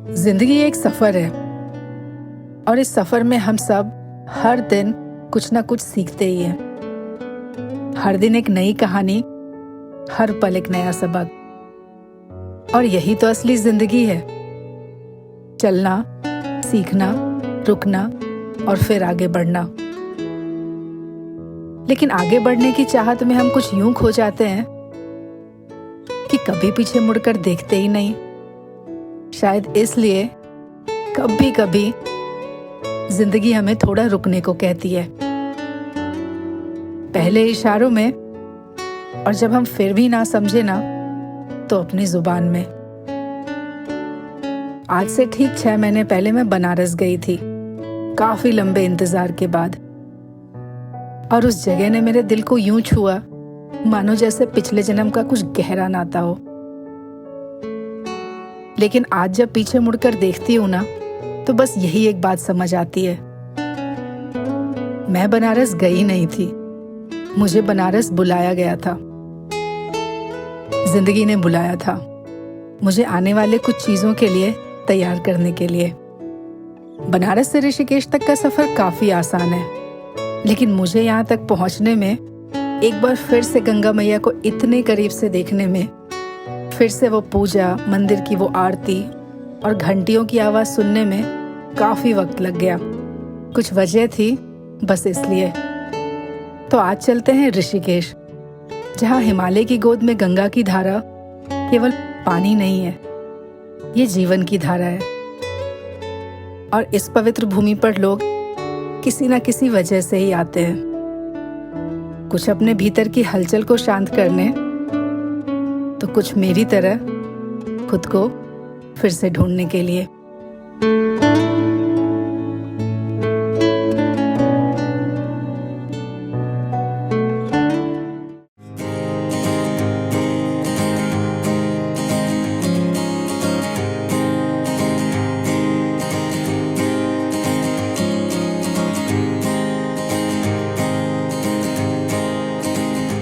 जिंदगी एक सफ़र है और इस सफ़र में हम सब हर दिन कुछ ना कुछ सीखते ही हैं। हर दिन एक नई कहानी, हर पल एक नया सबक। और यही तो असली जिंदगी है, चलना, सीखना, रुकना और फिर आगे बढ़ना। लेकिन आगे बढ़ने की चाहत में हम कुछ यूं खो जाते हैं कि कभी पीछे मुड़कर देखते ही नहीं। शायद इसलिए कभी कभी जिंदगी हमें थोड़ा रुकने को कहती है, पहले इशारों में, और जब हम फिर भी ना समझे ना तो अपनी जुबान में। आज से ठीक 6 महीने पहले मैं बनारस गई थी, काफी लंबे इंतजार के बाद। और उस जगह ने मेरे दिल को यूं छुआ मानो जैसे पिछले जन्म का कुछ गहरा नाता हो। लेकिन आज जब पीछे मुड़कर देखती हूं ना तो बस यही एक बात समझ आती है, मैं बनारस गई नहीं थी, मुझे बनारस बुलाया गया था। जिंदगी ने बुलाया था मुझे आने वाले कुछ चीजों के लिए तैयार करने के लिए। बनारस से ऋषिकेश तक का सफर काफी आसान है, लेकिन मुझे यहाँ तक पहुंचने में, एक बार फिर से गंगा मैया को इतने करीब से देखने में, फिर से वो पूजा, मंदिर की वो आरती और घंटियों की आवाज सुनने में काफी वक्त लग गया। कुछ वजह थी, बस इसलिए। तो आज चलते हैं ऋषिकेश, जहाँ हिमालय की गोद में गंगा की धारा केवल पानी नहीं है, ये जीवन की धारा है। और इस पवित्र भूमि पर लोग किसी न किसी वजह से ही आते हैं, कुछ अपने भीतर की हलचल को शांत करने, तो कुछ मेरी तरह खुद को फिर से ढूंढने के लिए।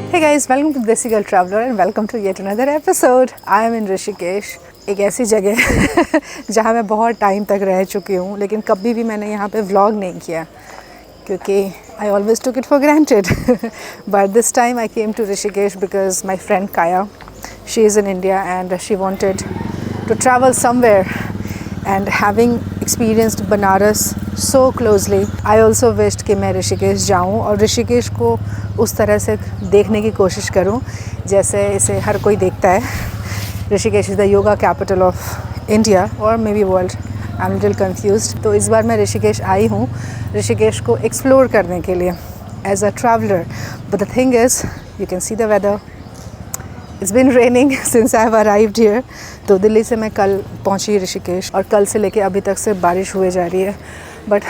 Hey guys, welcome to Desi Girl Traveler and welcome to yet another episode. I am in Rishikesh, एक ऐसी जगह जहाँ मैं बहुत टाइम तक रह चुकी हूँ, लेकिन कभी भी मैंने यहाँ पे व्लॉग नहीं किया क्योंकि I always took it for granted. But this time I came to Rishikesh because my friend Kaya, she is in India and she wanted to travel somewhere, and having experienced Banaras so closely, I also wished कि मैं ऋषिकेश जाऊँ और ऋषिकेश को उस तरह से देखने की कोशिश करूँ जैसे इसे हर कोई देखता है। Rishikesh is the yoga capital of India और may be world, I am little confused. तो इस बार मैं ऋषिकेश आई हूँ ऋषिकेश को एक्सप्लोर करने के लिए as a traveller. But the thing is, you can see the weather, it's been raining since I have arrived here. तो दिल्ली से मैं कल पहुंची ऋषिकेश और कल से लेके अभी तक से बारिश हुए जा रही है, बट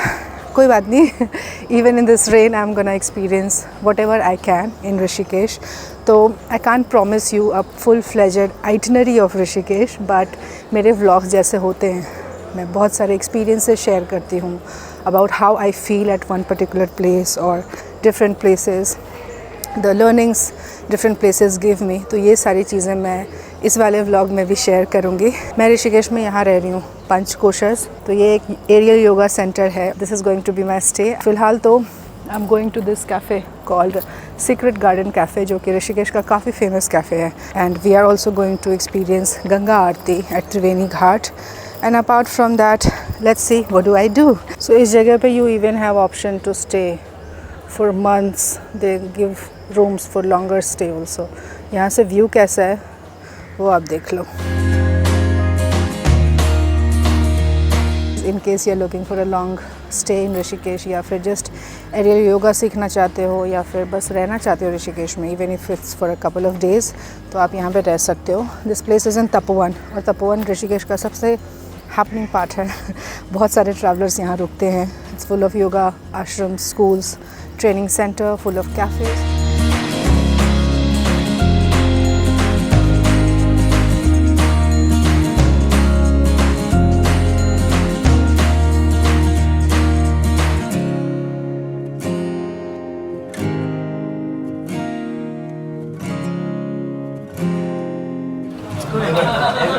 कोई बात नहीं, even in this rain I am gonna experience whatever I can in Rishikesh. तो I can't promise you a full fledged itinerary of Rishikesh, but मेरे व्लॉग्स जैसे होते हैं, मैं बहुत सारे एक्सपीरियंसेस शेयर करती हूँ about how I feel at one particular place और different places, the learnings different places give me. तो ये सारी चीज़ें मैं इस वाले व्लॉग में भी शेयर करूँगी। मैं ऋषिकेश में यहाँ रह रही हूँ, पंचकोशस। तो ये एक एरियल योगा सेंटर है। This is going to be my stay. फिलहाल तो I am going to this cafe called secret garden cafe, जो कि ऋषिकेश का काफ़ी फेमस कैफ़े है। And we are also going to experience Ganga aarti at Triveni Ghat. And apart from that, let's see what do I do. So इस जगह पे you even have option to stay for months. They give rooms for longer stay also. यहाँ से view कैसा है वो आप देख लो। In case you are looking for a long stay in Rishikesh, या फिर just aerial yoga सीखना चाहते हो, या फिर बस रहना चाहते हो ऋषिकेश में, even if it's for a couple of days, तो आप यहाँ पे रह सकते हो। This place is in Tapovan, और तपोवन ऋषिकेश का सबसे हैपनिंग पार्ट है। बहुत सारे ट्रैवलर्स यहाँ रुकते हैं। It's full of yoga आश्रम, schools, training center, full of cafes.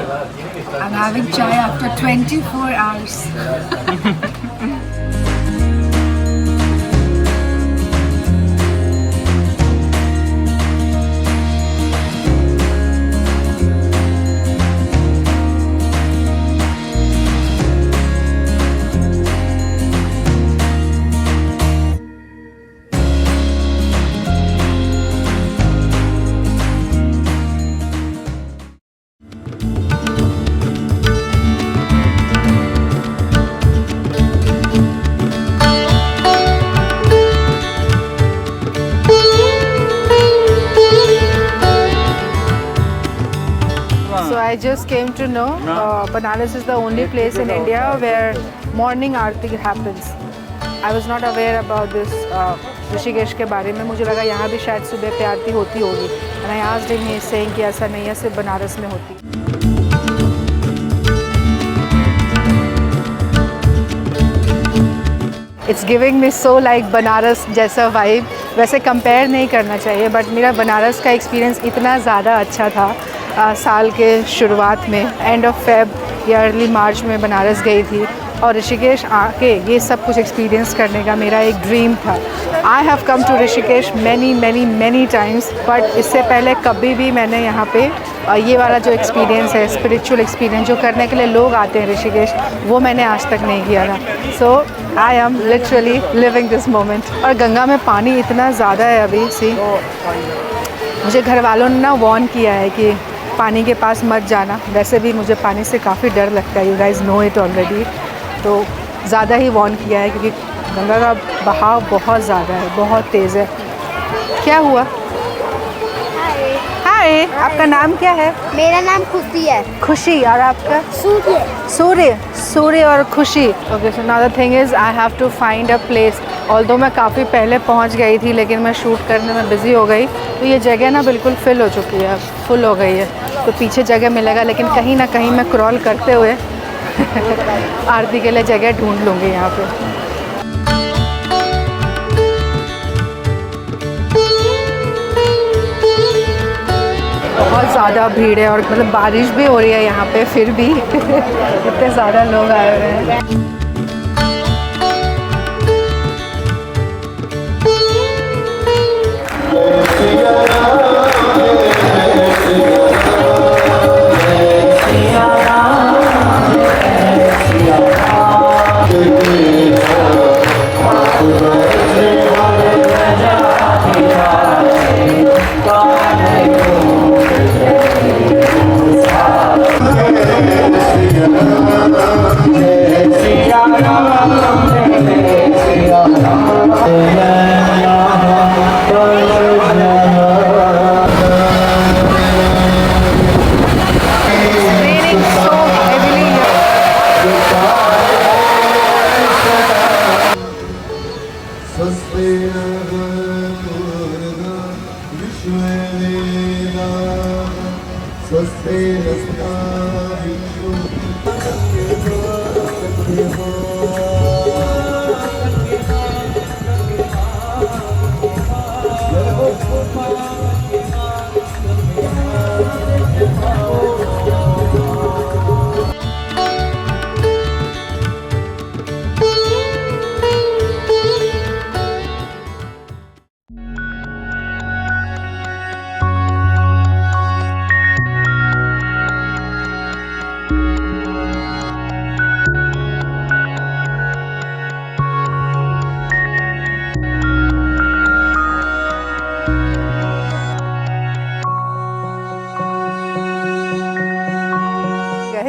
I'm having chai after 24 hours. So I just came to know Banaras is the only place in India where morning Aarti happens. I was not aware about this Rishikesh के बारे में. मुझे लगा यहाँ भी शायद सुबह पे आरती होती होगी. And I asked him, he is saying कि ऐसा नहीं है, सिर्फ बनारस में होती. It's giving me so like Banaras जैसा vibe. वैसे कंपेयर नहीं करना चाहिए, बट मेरा बनारस का एक्सपीरियंस इतना ज़्यादा अच्छा था. साल के शुरुआत में एंड ऑफ फेब या अर्ली मार्च में बनारस गई थी और ऋषिकेश आके ये सब कुछ एक्सपीरियंस करने का मेरा एक ड्रीम था. I have come to Rishikesh many times, but इससे पहले कभी भी मैंने यहाँ पे ये वाला जो एक्सपीरियंस है, स्पिरिचुअल एक्सपीरियंस जो करने के लिए लोग आते हैं ऋषिकेश, वो मैंने आज तक नहीं किया था. So I am literally living this moment. और गंगा में पानी इतना ज़्यादा है अभी. सी, मुझे घर वालों ने ना वार्न किया है कि पानी के पास मत जाना. वैसे भी मुझे पानी से काफ़ी डर लगता है, you guys know it already. तो ज़्यादा ही वार्न किया है क्योंकि गंगा का बहाव बहुत ज़्यादा है, बहुत तेज़ है. क्या हुआ? हाय, आपका नाम क्या है? मेरा नाम खुशी है. खुशी. और आपका? सूर्य. सूर्य और खुशी. Okay, so now the thing is I have to find a place. Although मैं काफ़ी पहले पहुंच गई थी, लेकिन मैं शूट करने में बिज़ी हो गई. तो ये जगह ना बिल्कुल फिल हो चुकी है, फुल हो गई है. तो पीछे जगह मिलेगा, लेकिन कहीं ना कहीं मैं क्रॉल करते हुए आरती के लिए जगह ढूंढ लूँगी यहाँ पे. बहुत ज़्यादा भीड़ है और मतलब बारिश भी हो रही है यहाँ पे, फिर भी इतने ज़्यादा लोग आए हुए हैं.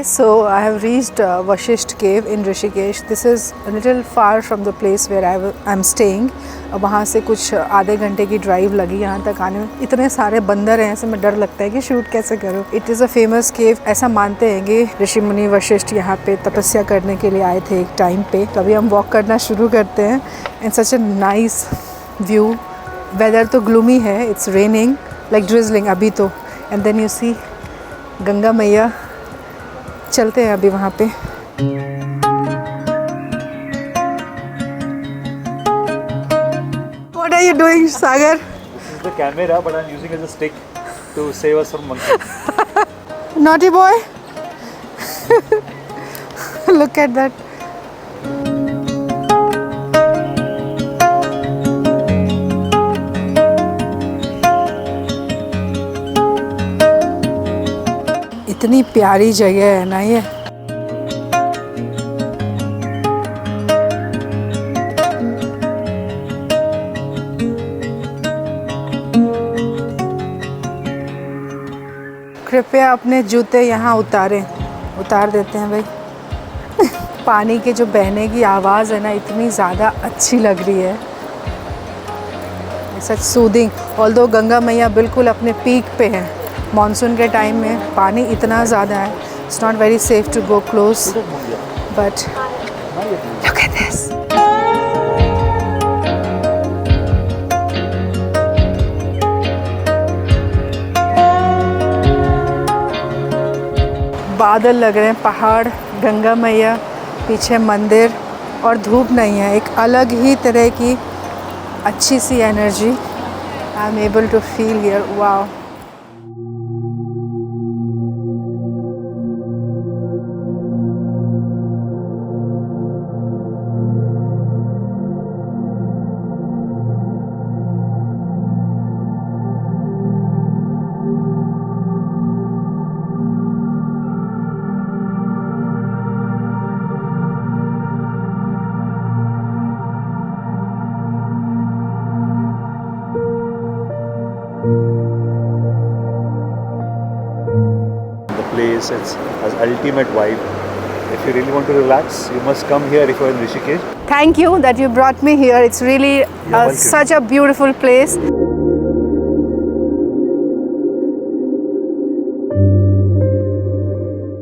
So I have reached Vashisht Cave in Rishikesh. This is a little far from the place where I'm staying. वहाँ से कुछ आधे घंटे की ड्राइव लगी यहाँ तक आने में. इतने सारे बंदर हैं, ऐसे में डर लगता है कि शूट कैसे करूँ. इट इज़ अ फेमस केव. ऐसा मानते हैं कि ऋषि मुनि वशिष्ठ यहाँ पे तपस्या करने के लिए आए थे एक टाइम पे. तो अभी हम वॉक करना शुरू करते हैं. And such a nice view. Weather तो ग्लूमी है, इट्स रेनिंग लाइक ड्रिजलिंग अभी तो. And then you see Ganga मैया. चलते हैं अभी वहाँ पे. What are you doing, Sagar? This is the camera, but I'm using it as a stick to save us from monkeys. Naughty boy. Look at that. इतनी प्यारी जगह है ना ये। कृपया अपने जूते यहाँ उतार देते हैं भाई। पानी के जो बहने की आवाज़ है ना, इतनी ज़्यादा अच्छी लग रही है, सच सूदिंग। ऑल्दो गंगा मैया बिल्कुल अपने पीक पे है। मॉनसून के टाइम में पानी इतना ज़्यादा है, it's not very safe to go close, but look at this. बादल लग रहे हैं, पहाड़, गंगा मैया, पीछे मंदिर, और धूप नहीं है। एक अलग ही तरह की अच्छी सी energy I am able to feel here. Wow. Place. It has ultimate vibe. If you really want to relax, you must come here if you are in Rishikesh. Thank you that you brought me here. It's really welcome. such a beautiful place.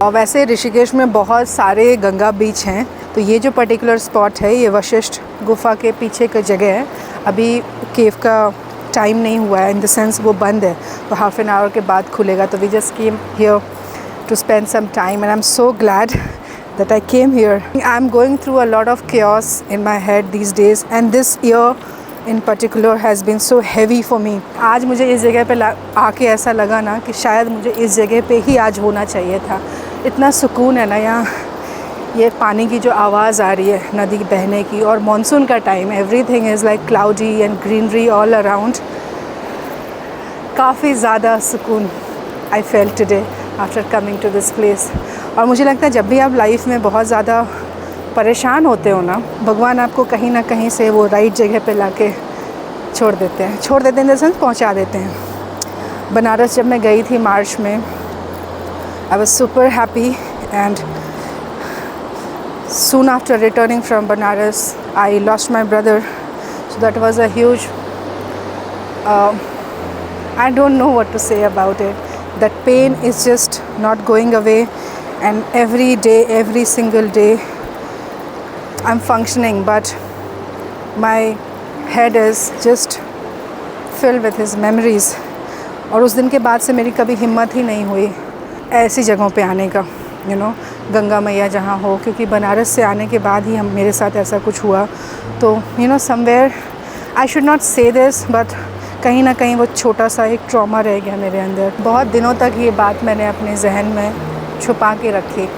और वैसे ऋषिकेश में बहुत सारे गंगा बीच हैं, तो ये जो particular spot है ये वशिष्ठ गुफा के पीछे का जगह है। अभी केव का टाइम नहीं हुआ है, इन द सेंस वो बंद है, तो हाफ एन आवर के बाद खुलेगा। तो we just came here to spend some time, and I'm so glad that I came here. I'm going through a lot of chaos in my head these days, and this year in particular has been so heavy for me. आज मुझे इस जगह पे आके ऐसा लगा ना कि शायद मुझे इस जगह पे ही आज होना चाहिए था। इतना सुकून है ना यहाँ। ये पानी की जो आवाज़ आ रही है नदी बहने की, और मॉनसून का time, everything is like cloudy and greenery all around. काफ़ी ज़्यादा सुकून I felt today after coming to this place. और मुझे लगता है जब भी आप लाइफ में बहुत ज़्यादा परेशान होते हो ना, भगवान आपको कहीं ना कहीं से वो राइट जगह पे लाके छोड़ देते हैं इन द सेंस पहुंचा देते हैं। बनारस जब मैं गई थी मार्च में, I was super happy, and soon after returning from Banaras I lost my brother, so that was a huge I don't know what to say about it. That pain is just not going away, and every day, every single day I'm functioning, but my head is just filled with his memories. और उस दिन के बाद से मेरी कभी हिम्मत ही नहीं हुई ऐसी जगहों पे आने का, गंगा मैया जहाँ हो, क्योंकि बनारस से आने के बाद ही मेरे साथ ऐसा कुछ हुआ। तो समवेयर आई शुड नॉट से दिस, बट कहीं ना कहीं वो छोटा सा एक ट्रॉमा रह गया मेरे अंदर। बहुत दिनों तक ये बात मैंने अपने जहन में छुपा के रखी।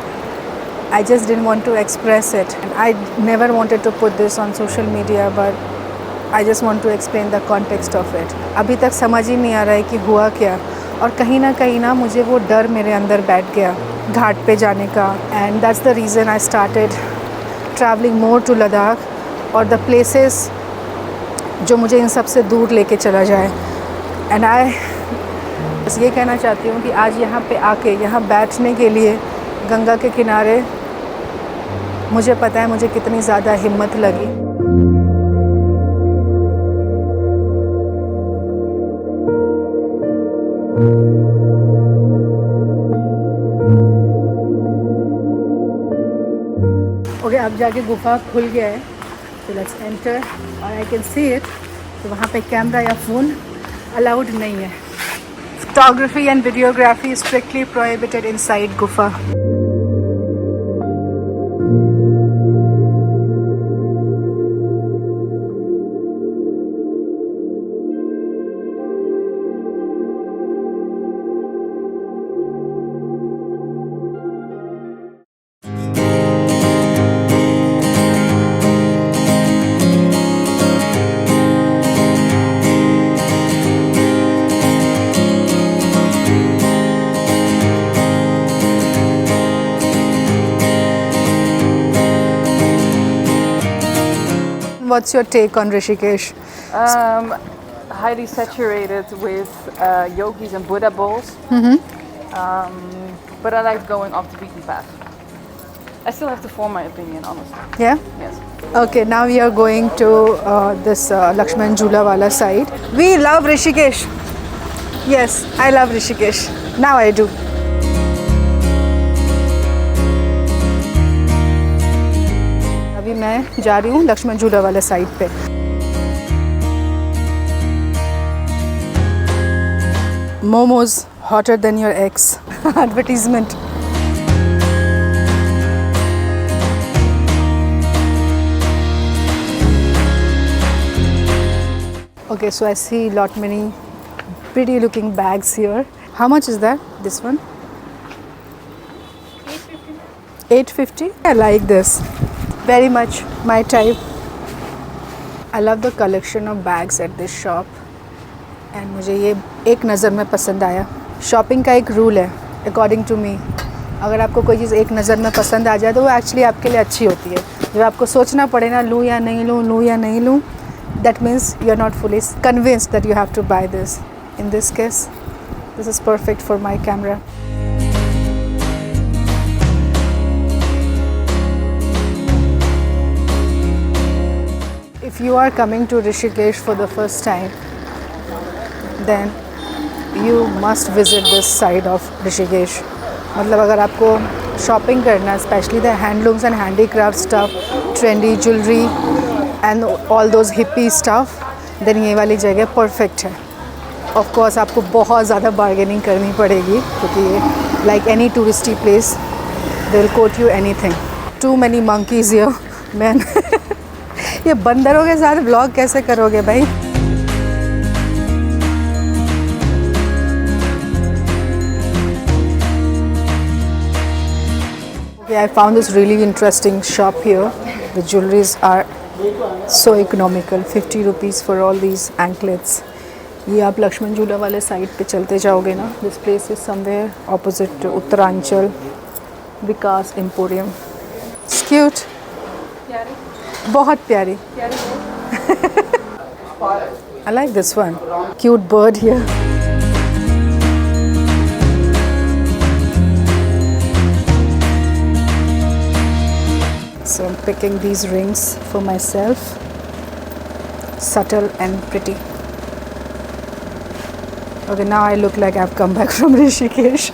I just didn't want to express it, and I never wanted to put this on social media, but I just want to explain the context of it. अभी तक समझ ही नहीं आ रहा है कि हुआ क्या, और कहीं ना मुझे वो डर मेरे अंदर बैठ गया घाट पे जाने का। And that's the reason I started travelling more to Ladakh, और द प्लेसेस जो मुझे इन सब से दूर लेके चला जाए। एंड आई बस ये कहना चाहती हूँ कि आज यहाँ पे आके यहाँ बैठने के लिए गंगा के किनारे, मुझे पता है मुझे कितनी ज़्यादा हिम्मत लगी। ओके, अब जाके गुफा खुल गया है, तो लेट्स एंटर, और आई कैन सी इट। तो वहाँ पे कैमरा या फ़ोन अलाउड नहीं है। Photography and videography strictly prohibited inside गुफा। What's your take on Rishikesh? Highly saturated with yogis and Buddha bowls. But I like going off the beaten path. I still have to form my opinion, honestly. Yeah? Yes. Okay, now we are going to this Lakshman Jhula wala side. We love Rishikesh. Yes, I love Rishikesh. Now I do. अभी मैं जा रही हूँ लक्ष्मण झूला वाले side पे. Momos hotter than your ex. Advertisement. Okay, so I see lot many pretty looking bags here. How much is that? This one? 850. I like this. Very much my type. I love the collection of bags at this shop. And मुझे ये एक नज़र में पसंद आया. Shopping का एक rule है अकॉर्डिंग टू मी. अगर आपको कोई चीज़ एक नज़र में पसंद आ जाए तो वो एक्चुअली आपके लिए अच्छी होती है. जब आपको सोचना पड़े ना लूँ या नहीं लूँ, लूँ या नहीं लूँ, that means you are not fully convinced that you have to buy this. In this case, this is perfect for my camera. If you are coming to Rishikesh for the first time, then you must visit this side of Rishikesh. मतलब अगर आपको shopping करना है, specially the handlooms and handicraft stuff, trendy jewellery and all those hippie stuff, then ये वाली जगह perfect है. Of course आपको बहुत ज़्यादा बार्गेनिंग करनी पड़ेगी क्योंकि ये like any touristy place they will quote you anything. Too many monkeys here man. ये बंदरों के साथ व्लॉग कैसे करोगे भाई? Okay, I found this really interesting shop here. The jewelries are so economical. 50 rupees for all these anklets. ये आप लक्ष्मण झूला वाले साइड पे चलते जाओगे ना. This place is somewhere opposite to Uttaranchal Vikas Emporium. It's cute. बहुत प्यारी. I like this one. Cute bird here. So I'm picking these rings for myself. Subtle and pretty. Okay, now I look like I've come back from Rishikesh.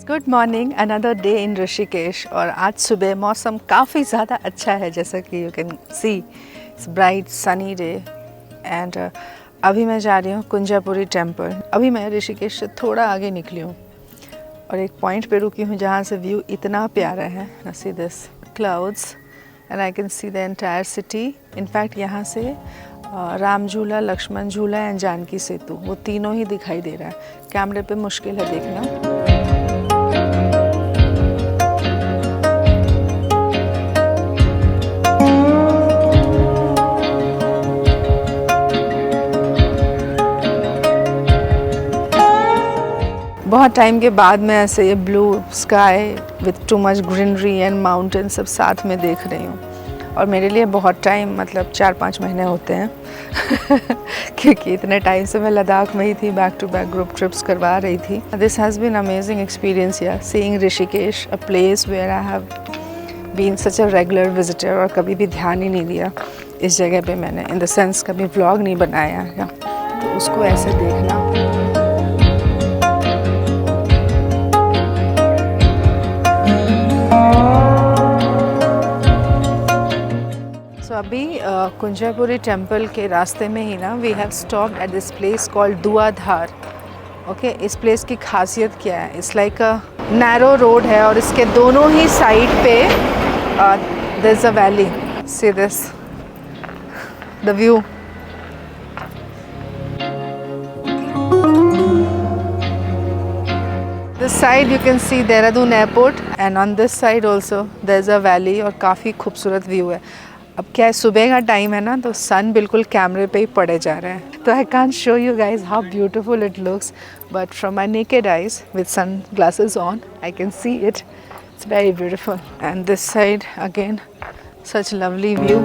Good morning, another day in Rishikesh. और आज सुबह मौसम काफ़ी ज़्यादा अच्छा है, जैसा कि you can see it's bright sunny day. And अभी मैं जा रही हूँ कुंजापुरी टेम्पल. अभी मैं ऋषिकेश से थोड़ा आगे निकली हूँ और एक पॉइंट पे रुकी हूँ जहाँ से व्यू इतना प्यारा है. See this clouds and I can see the entire city. In fact यहाँ से राम झूला, लक्ष्मण झूला एंड जानकी सेतु, वो तीनों ही दिखाई दे रहा है. कैमरे पे मुश्किल है देखना. बहुत टाइम के बाद मैं ऐसे ये blue sky with too much greenery and mountain सब साथ में देख रही हूँ. और मेरे लिए बहुत टाइम, मतलब 4-5 महीने होते हैं क्योंकि इतने टाइम से मैं लद्दाख में ही थी, back to back group trips करवा रही थी. This has been amazing experience या seeing Rishikesh, a place where I have been such a regular visitor. और कभी भी ध्यान ही नहीं दिया इस जगह पे मैंने, इन द सेंस कभी व्लॉग नहीं बनाया या तो उसको ऐसे देखना. अभी कुंजापुरी टेम्पल के रास्ते में ही ना we have stopped at this place called Dhuadhar. Okay, इस प्लेस की खासियत क्या है? It's like a narrow road है और इसके दोनों ही साइड पे there is a valley. See this the view. This side you can see Dehradun airport and on this side also there's a valley और काफ़ी खूबसूरत व्यू है। अब क्या है, सुबह का टाइम है ना, तो सन बिल्कुल कैमरे पे ही पड़े जा रहे हैं, तो I can't show you guys how beautiful it looks, but from my naked eyes with sun glasses on I can see it. It's very beautiful and this side again such lovely view.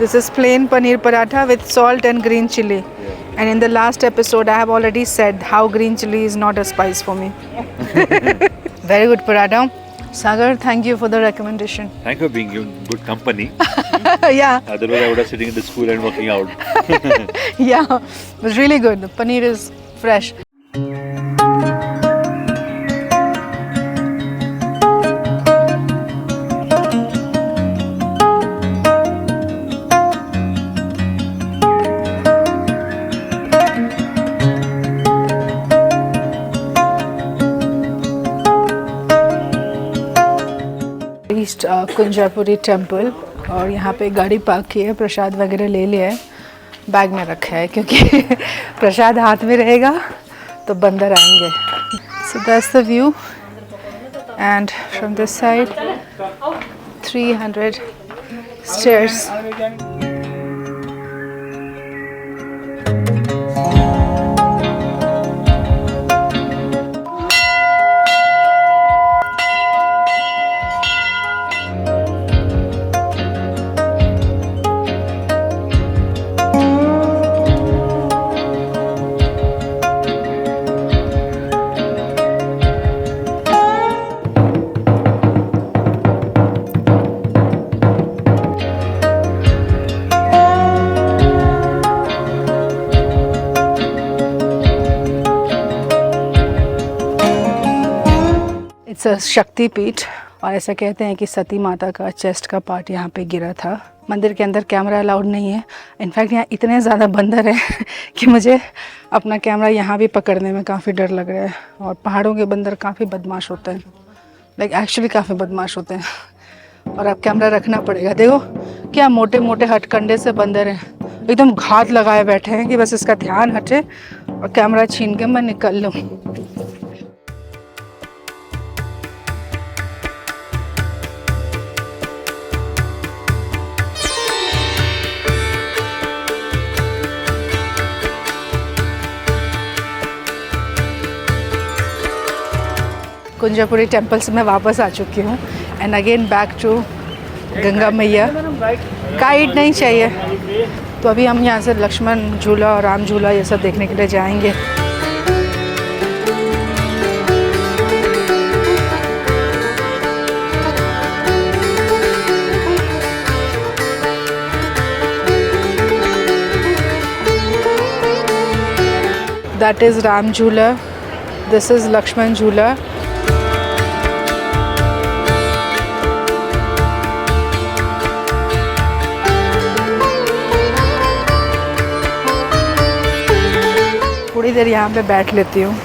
This is plain paneer paratha with salt and green chili. And in the last episode, I have already said how green chili is not a spice for me. Very good paratha. Sagar, thank you for the recommendation. Thank you for being in good company. Yeah, Otherwise, I would have sitting in the school and working out. yeah, it was really good. The paneer is fresh. East Kunjapuri temple और यहाँ पे गाड़ी park की है, प्रसाद वगैरह ले लिया है, बैग में रखा है क्योंकि प्रसाद हाथ में रहेगा तो बंदर आएंगे। So that's the view and from this side 300 stairs. It's a शक्तिपीठ और ऐसा कहते हैं कि सती माता का चेस्ट का पार्ट यहाँ पे गिरा था। मंदिर के अंदर कैमरा अलाउड नहीं है। इनफैक्ट यहाँ इतने ज़्यादा बंदर हैं कि मुझे अपना कैमरा यहाँ भी पकड़ने में काफ़ी डर लग रहा है। और पहाड़ों के बंदर काफ़ी बदमाश होते हैं, लाइक एक्चुअली काफ़ी बदमाश होते हैं और अब कैमरा रखना पड़ेगा। देखो क्या मोटे मोटे हथकंडे से बंदर हैं, एकदम घात लगाए बैठे हैं कि बस इसका ध्यान हटे और कैमरा छीन के मैं निकल लूँ। कुंजापुरी टेम्पल से मैं वापस आ चुकी हूँ and again back to Ganga मैया। गाइड नहीं चाहिए, तो अभी हम यहाँ से लक्ष्मण झूला और राम झूला ये सब देखने के लिए जाएंगे। That is Ram Jhula. This is Lakshman Jhula. थोड़ी देर यहाँ पे बैठ लेती हूँ।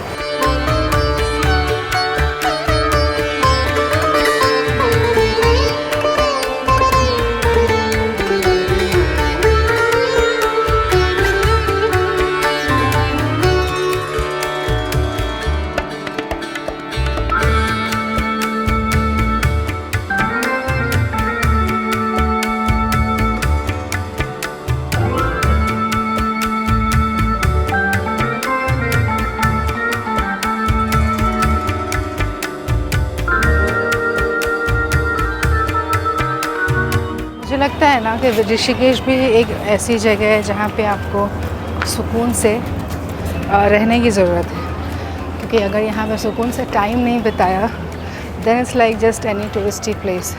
मुझे लगता है ना कि ऋषिकेश भी एक ऐसी जगह है जहाँ पे आपको सुकून से रहने की ज़रूरत है, क्योंकि अगर यहाँ पे सुकून से टाइम नहीं बिताया then it's like just any touristy place.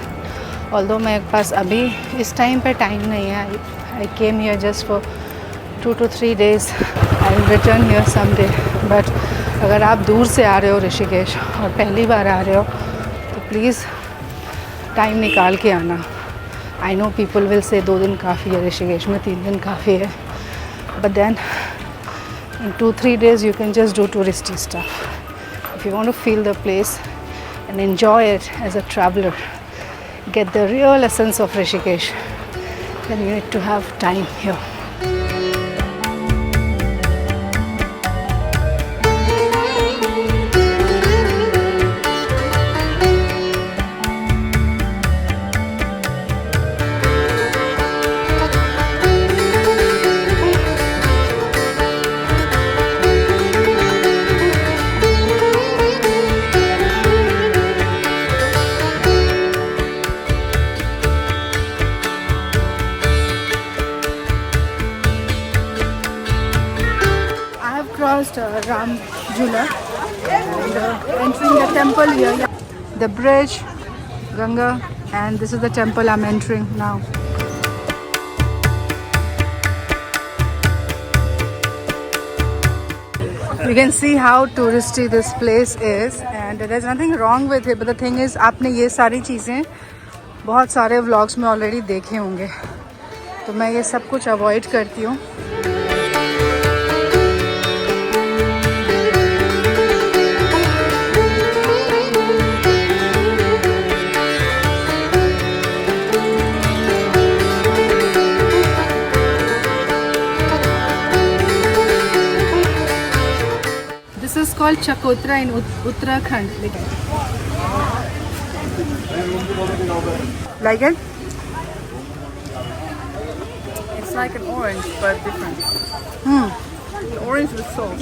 Although मेरे पास अभी इस टाइम पे टाइम नहीं है, I came here just for 2 to 3 days. I will return here someday. But अगर आप दूर से आ रहे हो ऋषिकेश और पहली बार आ रहे हो तो प्लीज़ टाइम निकाल के आना. I know people will say 2 दिन काफ़ी है ऋषिकेश में, 3 दिन काफ़ी है. But then in 2-3 days you can just do touristy stuff. If you want to feel the place and enjoy it as a traveler, get the real essence of Rishikesh, then you need to have time here. Crossed Ram Jhula and entering the temple here. The bridge, Ganga, and this is the temple I'm entering now. You can see how touristy this place is, and there's nothing wrong with it. But the thing is, आपने ये सारी चीज़ें बहुत सारे vlogs में already देखे होंगे, तो मैं ये सब कुछ avoid करती हूँ. This is called Chakotra in Uttarakhand. Like it? It's like an orange, but different. The orange with salt.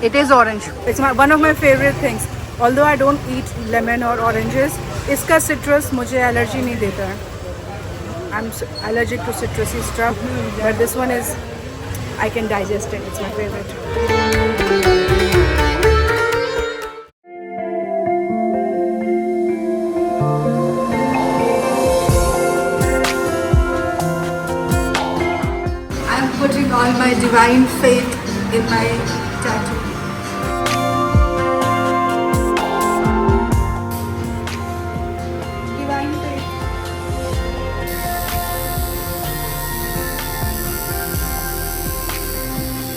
It is orange. It's one of my favorite things. Although I don't eat lemon or oranges, इसका citrus मुझे allergy नहीं देता है. I'm allergic to citrusy stuff, but this one is, I can digest it. It's my favorite. I'm putting all my divine faith in my tattoo. Divine faith.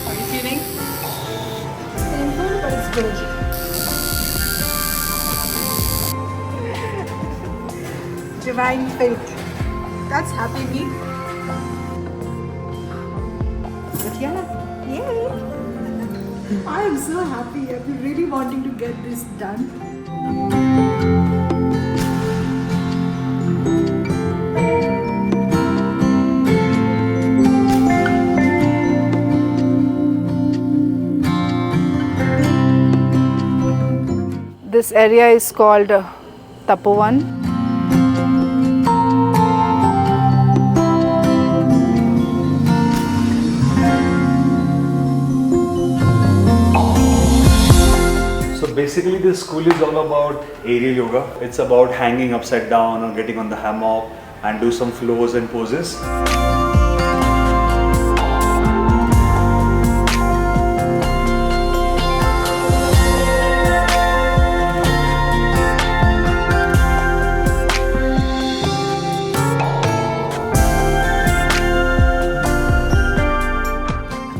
Are you feeling? Simple, but it's good. Divine faith. That's happy me. But yeah, yay! I am so happy. I've been really wanting to get this done. This area is called Tapovan. So basically this school is all about aerial yoga. It's about hanging upside down or getting on the hammock and do some flows and poses.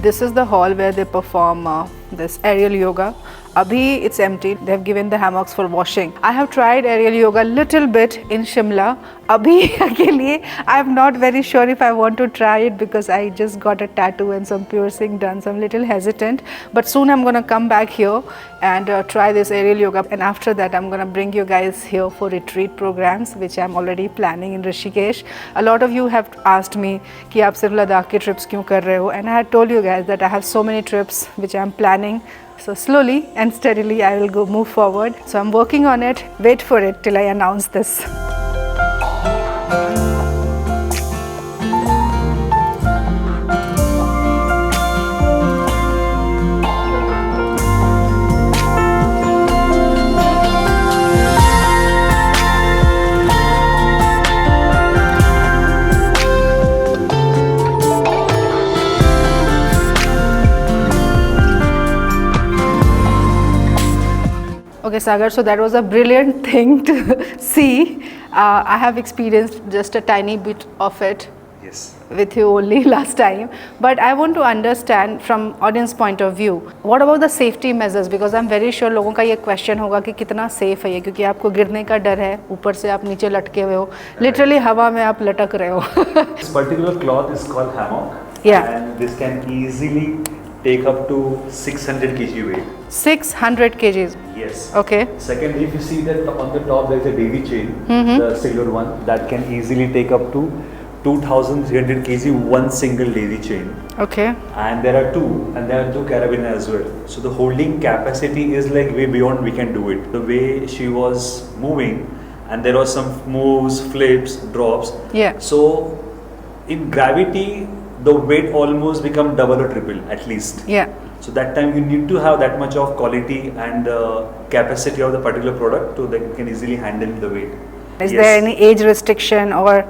This is the hall where they perform this aerial yoga. Abhi it's empty. They have given the hammocks for washing. I have tried aerial yoga little bit in Shimla. Abhi ke liye I am not very sure if I want to try it because I just got a tattoo and some piercing done. So I'm a little hesitant. But soon I'm gonna come back here and try this aerial yoga. And after that I'm gonna bring you guys here for retreat programs which I'm already planning in Rishikesh. A lot of you have asked me कि आप सिर्फ लद्दाख के trips क्यों कर रहे हो? And I had told you guys that I have so many trips which I'm planning. So slowly and steadily I will go move forward. So I'm working on it. Wait for it till I announce this. Sagar. So that was a brilliant thing to see. I have experienced just a tiny bit of it Yes. with you only last time, but I want to understand from audience point of view, what about the safety measures, because I'm very sure लोगों का ये question होगा कि कितना safe है ये, क्योंकि आपको गिरने का डर है, ऊपर से आप नीचे लटके हुए हो, literally हवा में आप लटक रहे हो. This particular cloth is called hammock. Yeah. And this can easily take up to 600 kg weight. 600 kgs. Yes. Okay. Secondly, if you see that on the top there is a daisy chain, the silver one, that can easily take up to 2,300 kg, one single daisy chain. Okay. And there are two carabiners as well. So the holding capacity is like way beyond we can do it. The way she was moving, and there was some moves, flips, drops. Yeah. So in gravity, the weight almost become double or triple at least. Yeah. So that time you need to have that much of quality and capacity of the particular product so that you can easily handle the weight. Is Yes. there any age restriction or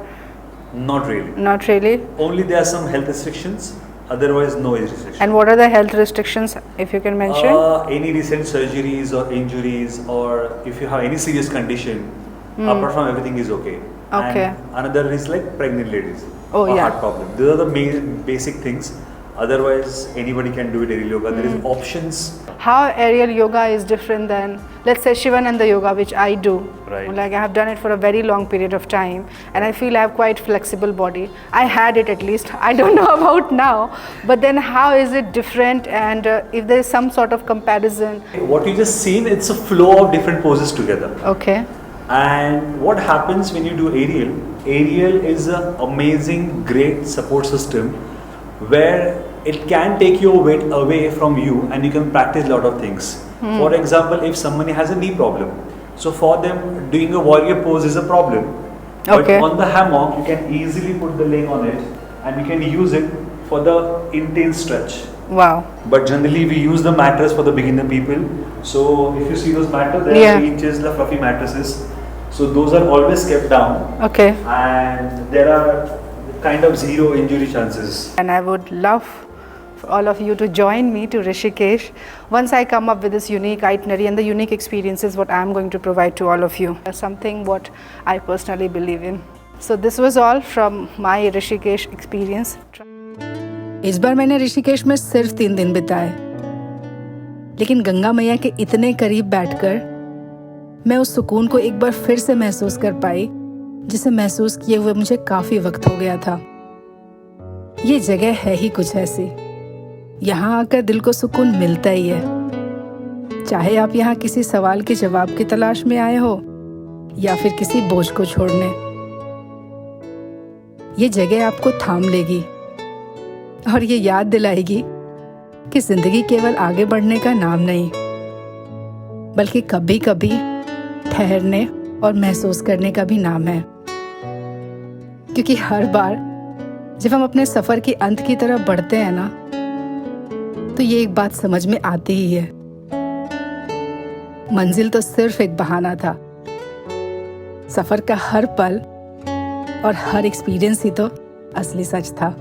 Not really. not really? Only there are some health restrictions. Otherwise, no age restriction. And what are the health restrictions, if you can mention? Any recent surgeries or injuries, or if you have any serious condition, apart from everything is okay. Okay. And another is like pregnant ladies. Oh, or yeah. Heart problem. These are the main basic things. Otherwise, anybody can do it aerial yoga. There is options. How aerial yoga is different than, let's say, Shivananda yoga, which I do. Right. Like I have done it for a very long period of time, and I feel I have quite flexible body. I had it at least. I don't know about now, but then how is it different? And if there is some sort of comparison? What you just seen, it's a flow of different poses together. Okay. And what happens when you do aerial? Aerial is an amazing, great support system where it can take your weight away from you and you can practice a lot of things. For example, if somebody has a knee problem, so for them doing a warrior pose is a problem. Okay. But on the hammock, you can easily put the leg on it and you can use it for the intense stretch. Wow. But generally we use the mattress for the beginner people. So if you see those mattresses, there Yeah. are 3 inches, the fluffy mattresses. So those are always kept down. Okay. And there are kind of zero injury chances. And I would love for all of you to join me to Rishikesh once I come up with this unique itinerary and the unique experiences what I am going to provide to all of you. Something what I personally believe in. So this was all from my Rishikesh experience. इस बार मैंने ऋषिकेश में सिर्फ 3 दिन बिताए, लेकिन गंगा मैया के इतने करीब बैठकर मैं उस सुकून को एक बार फिर से महसूस कर पाई जिसे महसूस किए हुए मुझे काफी वक्त हो गया था। ये जगह है ही कुछ ऐसी, यहाँ आकर दिल को सुकून मिलता ही है। चाहे आप यहाँ किसी सवाल के जवाब की तलाश में आए हो या फिर किसी बोझ को छोड़ने, ये जगह आपको थाम लेगी और ये याद दिलाएगी कि जिंदगी केवल आगे बढ़ने का नाम नहीं, बल्कि कभी कभी ठहरने और महसूस करने का भी नाम है। क्योंकि हर बार जब हम अपने सफर के अंत की तरफ बढ़ते हैं ना, तो ये एक बात समझ में आती ही है, मंजिल तो सिर्फ एक बहाना था। सफर का हर पल और हर एक्सपीरियंस ही तो असली सच था।